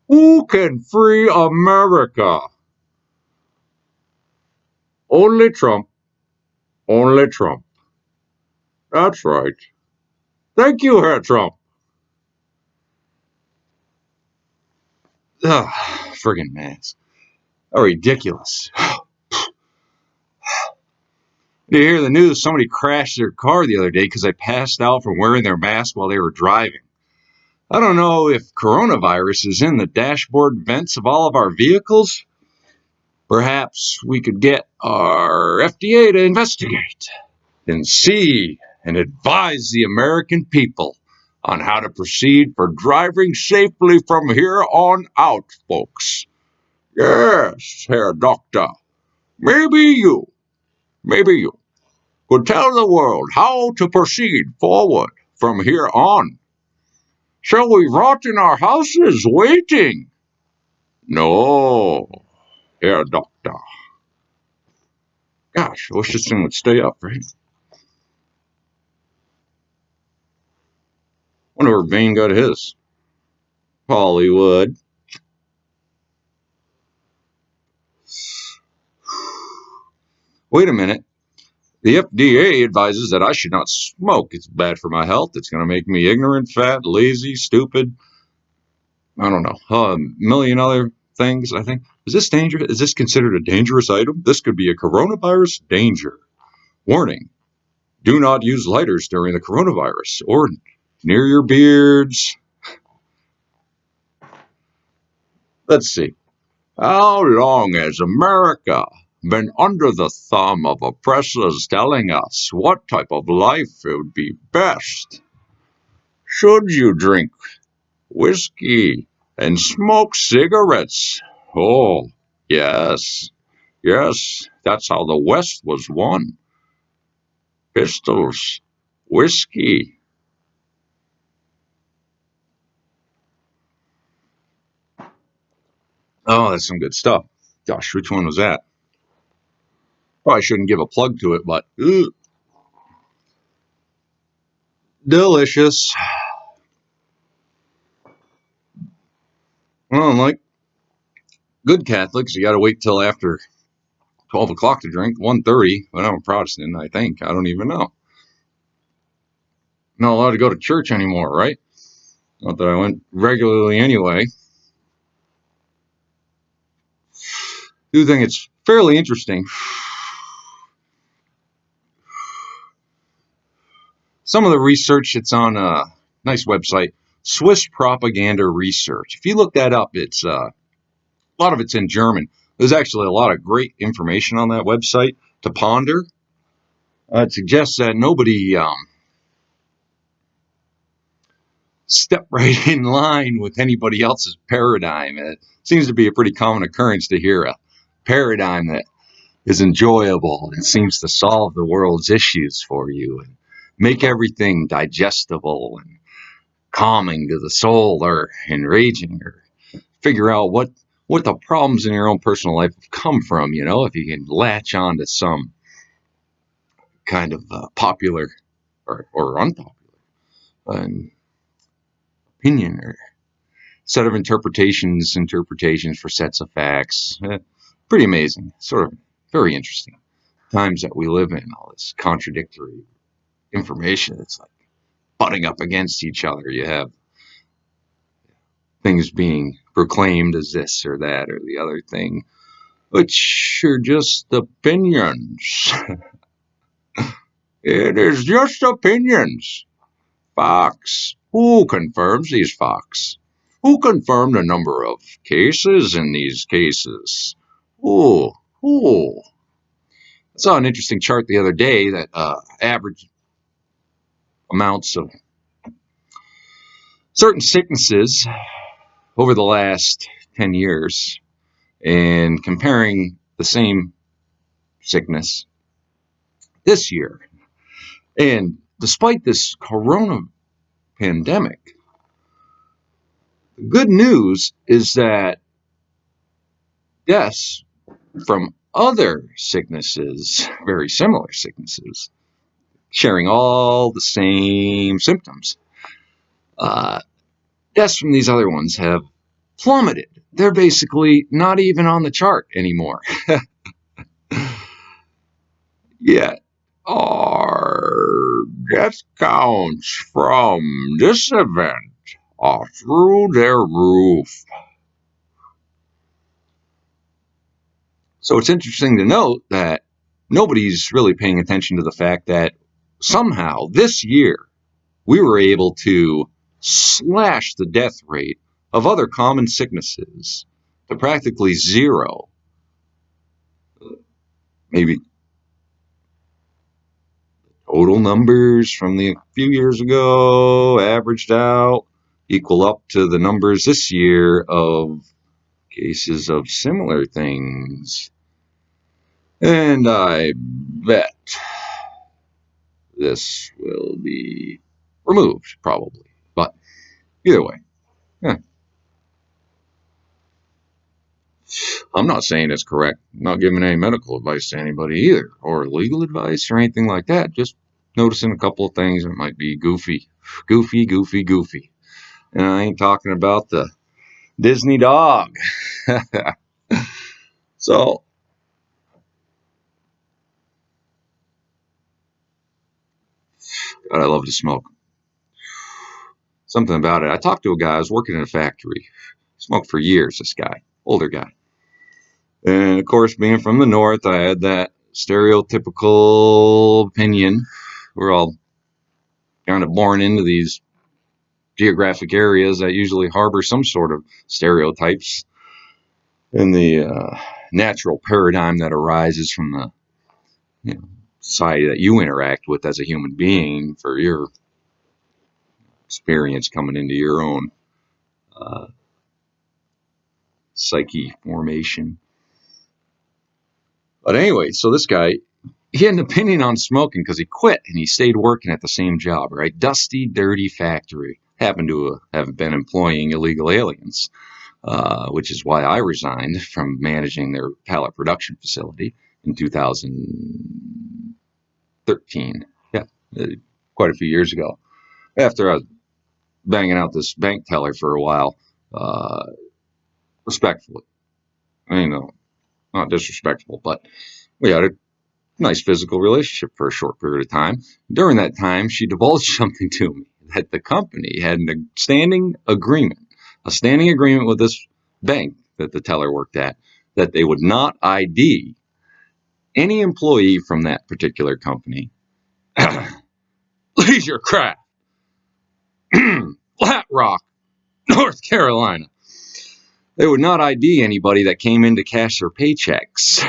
Who can free America? Only Trump. Only Trump. That's right. Thank you, Herr Trump. Ugh, friggin' masks. How ridiculous. Did you hear the news? Somebody crashed their car the other day because they passed out from wearing their mask while they were driving. I don't know if coronavirus is in the dashboard vents of all of our vehicles. Perhaps we could get our FDA to investigate and see and advise the American people on how to proceed for driving safely from here on out, folks. Yes, Herr Doctor. Maybe you could tell the world how to proceed forward from here on. Shall we rot in our houses waiting? No, Herr Doctor. Gosh, I wish this thing would stay up, right? Wonder where Vane got his. Hollywood. Wait a minute. The FDA advises that I should not smoke. It's bad for my health. It's going to make me ignorant, fat, lazy, stupid. I don't know. A million other things, I think. Is this dangerous? Is this considered a dangerous item? This could be a coronavirus danger. Warning. Do not use lighters during the coronavirus or near your beards. Let's see. How long has America been under the thumb of oppressors telling us what type of life would be best? Should you drink whiskey and smoke cigarettes? Oh, yes, yes, that's how the West was won. Pistols, whiskey. Oh, that's some good stuff. Gosh, which one was that? Probably shouldn't give a plug to it, but delicious. Well, like good Catholics, you got to wait till after 12 o'clock to drink. 1:30, but I'm a Protestant, I think. I don't even know. Not allowed to go to church anymore, right? Not that I went regularly anyway. Do think it's fairly interesting. Some of the research that's on a nice website, Swiss Propaganda Research. If you look that up, it's a lot of it's in German. There's actually a lot of great information on that website to ponder. It suggests that nobody step right in line with anybody else's paradigm. It seems to be a pretty common occurrence to hear a paradigm that is enjoyable and seems to solve the world's issues for you and make everything digestible and calming to the soul or enraging or figure out what the problems in your own personal life have come from, if you can latch on to some kind of popular or unpopular um, opinion or set of interpretations for sets of facts. Pretty amazing, sort of very interesting times that we live in, all this contradictory information that's like butting up against each other. You have things being proclaimed as this or that or the other thing, which are just opinions. It is just opinions. Facts. Who confirms these facts? Who confirmed the number of cases in these cases? Who? Who? I saw an interesting chart the other day that average amounts of certain sicknesses over the last 10 years and comparing the same sickness this year. And despite this corona pandemic, the good news is that deaths from other sicknesses, very similar sicknesses, sharing all the same symptoms, deaths from these other ones have plummeted. They're basically not even on the chart anymore. Yet our death counts from this event are through their roof. So it's interesting to note that nobody's really paying attention to the fact that somehow this year we were able to slash the death rate of other common sicknesses to practically zero. Maybe total numbers from a few years ago averaged out equal up to the numbers this year of cases of similar things. And I bet this will be removed, probably. But either way, yeah. I'm not saying it's correct. I'm not giving any medical advice to anybody either, or legal advice or anything like that. Just noticing a couple of things that might be goofy. Goofy, goofy, goofy. And I ain't talking about the Disney dog. So, God, I love to smoke. Something about it. I talked to a guy, I was working in a factory. Smoked for years, this guy, older guy. And of course, being from the north, I had that stereotypical opinion. We're all kind of born into these geographic areas that usually harbor some sort of stereotypes in the natural paradigm that arises from the society that you interact with as a human being for your experience coming into your own psyche formation. But anyway, so this guy, he had an opinion on smoking because he quit and he stayed working at the same job, right? Dusty, dirty factory. Happened to have been employing illegal aliens, which is why I resigned from managing their pallet production facility in 2013. Yeah, quite a few years ago. After I was banging out this bank teller for a while, respectfully. I mean, no, not disrespectful, but we had a nice physical relationship for a short period of time. During that time, she divulged something to me that the company had a standing agreement with this bank that the teller worked at, that they would not ID any employee from that particular company. Leisure Craft, Flat Rock, North Carolina. They would not ID anybody that came in to cash their paychecks.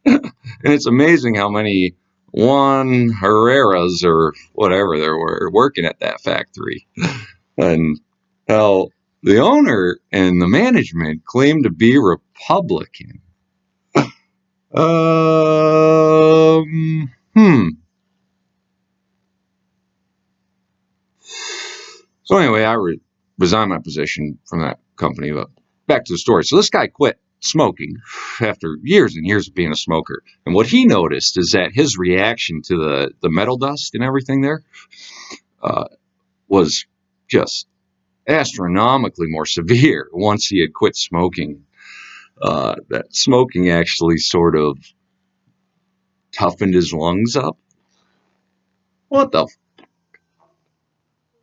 And it's amazing how many Juan Herreras or whatever there were working at that factory. And how the owner and the management claimed to be Republican. Hmm. So anyway, I resigned my position from that company. But back to the story. So this guy quit smoking after years and years of being a smoker. And what he noticed is that his reaction to the metal dust and everything there was just astronomically more severe once he had quit smoking. That smoking actually sort of toughened his lungs up. What the?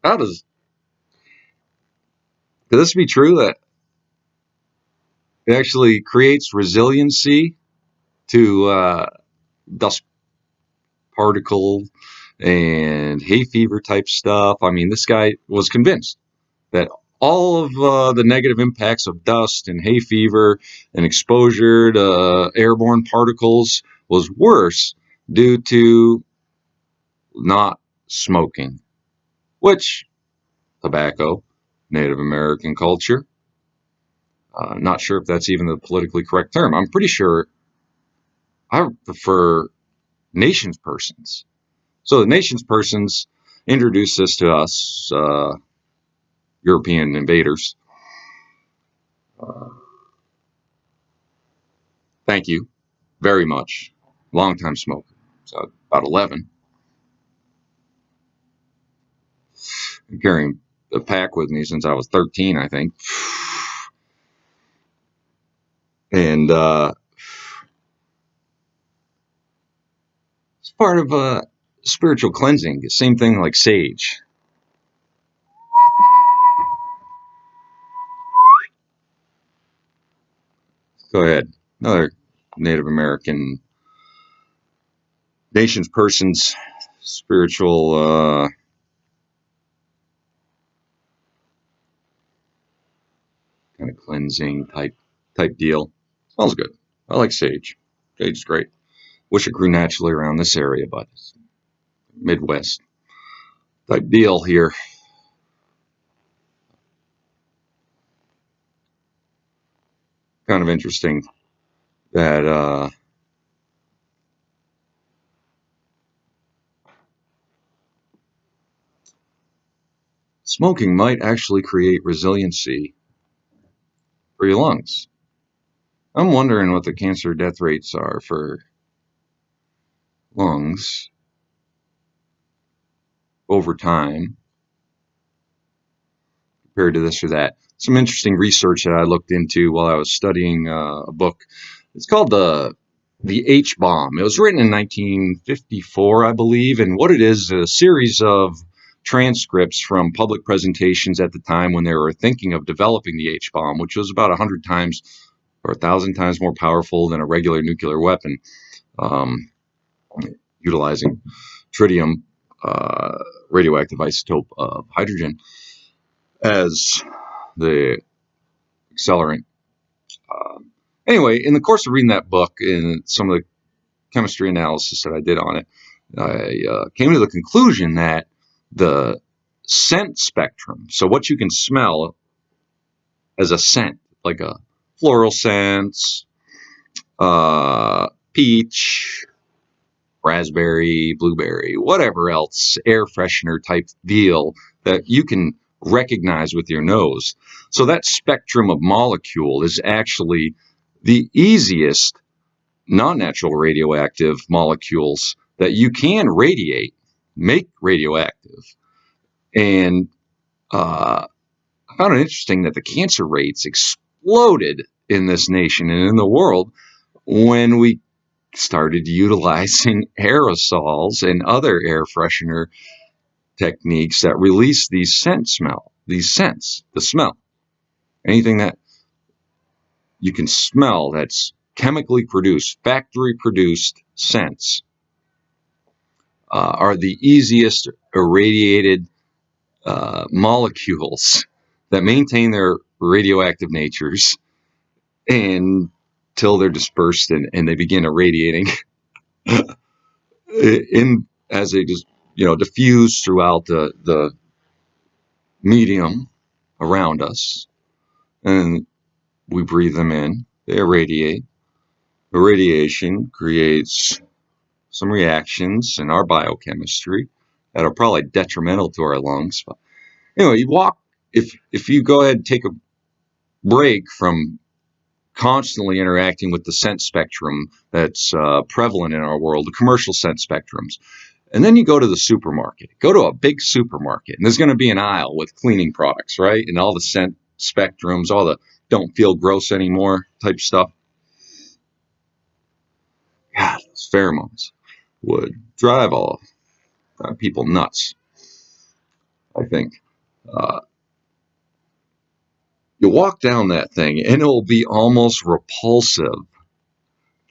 How does? Could this be true that it actually creates resiliency to dust particle and hay fever type stuff? I mean, this guy was convinced that all of the negative impacts of dust and hay fever and exposure to airborne particles was worse due to not smoking, which tobacco, Native American culture. Not sure if that's even the politically correct term. I'm pretty sure I prefer nations persons. So the nations persons introduced this to us, European invaders. Thank you very much. Long time smoker. So about 11. I'm carrying a pack with me since I was 13, I think. And it's part of spiritual cleansing. Same thing like sage. Go ahead. Another Native American nations person's spiritual kind of cleansing type deal. Smells good. I like sage. Sage is great. Wish it grew naturally around this area, but it's Midwest type deal here. Kind of interesting that smoking might actually create resiliency for your lungs. I'm wondering what the cancer death rates are for lungs over time compared to this or that. Some interesting research that I looked into while I was studying a book. It's called the H bomb. It was written in 1954, I believe, and what it is a series of transcripts from public presentations at the time when they were thinking of developing the H bomb, which was about 100 times or 1,000 times more powerful than a regular nuclear weapon, um, utilizing tritium, radioactive isotope of hydrogen, as the accelerant. Uh, anyway, in the course of reading that book and some of the chemistry analysis that I did on it, I came to the conclusion that the scent spectrum, so what you can smell as a scent, like a floral scent, peach, raspberry, blueberry, whatever else, air freshener type deal that you can recognize with your nose. So that spectrum of molecule is actually the easiest non-natural radioactive molecules that you can radiate, make radioactive. And I found it interesting that the cancer rates exploded in this nation and in the world when we started utilizing aerosols and other air freshener techniques that release these scents, the smell. Anything that you can smell that's chemically produced, factory produced scents are the easiest irradiated molecules that maintain their radioactive natures until they're dispersed and they begin irradiating in as they just diffuse throughout the medium around us, and we breathe them in. They irradiate. The radiation creates some reactions in our biochemistry that are probably detrimental to our lungs. But anyway, if you go ahead and take a break from constantly interacting with the scent spectrum that's prevalent in our world, the commercial scent spectrums. And then you go to the supermarket, go to a big supermarket, and there's going to be an aisle with cleaning products, right? And all the scent spectrums, all the don't feel gross anymore type stuff. God, those pheromones would drive people nuts, I think. Uh, you walk down that thing, and it will be almost repulsive,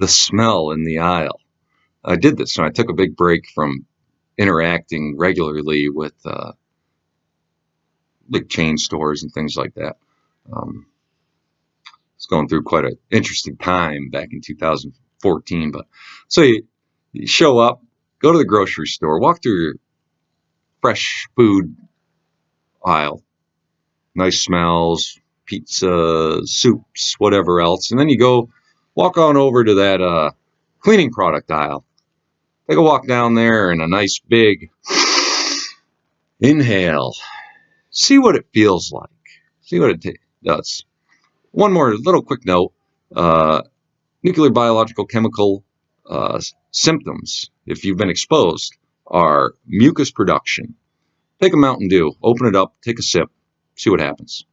the smell in the aisle. I did this, so I took a big break from interacting regularly with big chain stores and things like that. It's going through quite an interesting time back in 2014. But so you show up, go to the grocery store, walk through your fresh food aisle, nice smells, pizza, soups, whatever else, and then you go walk on over to that cleaning product aisle. Take a walk down there and a nice big inhale. See what it feels like. See what it does. One more little quick note. Nuclear, biological, chemical symptoms, if you've been exposed, are mucus production. Take a Mountain Dew, open it up, take a sip, see what happens.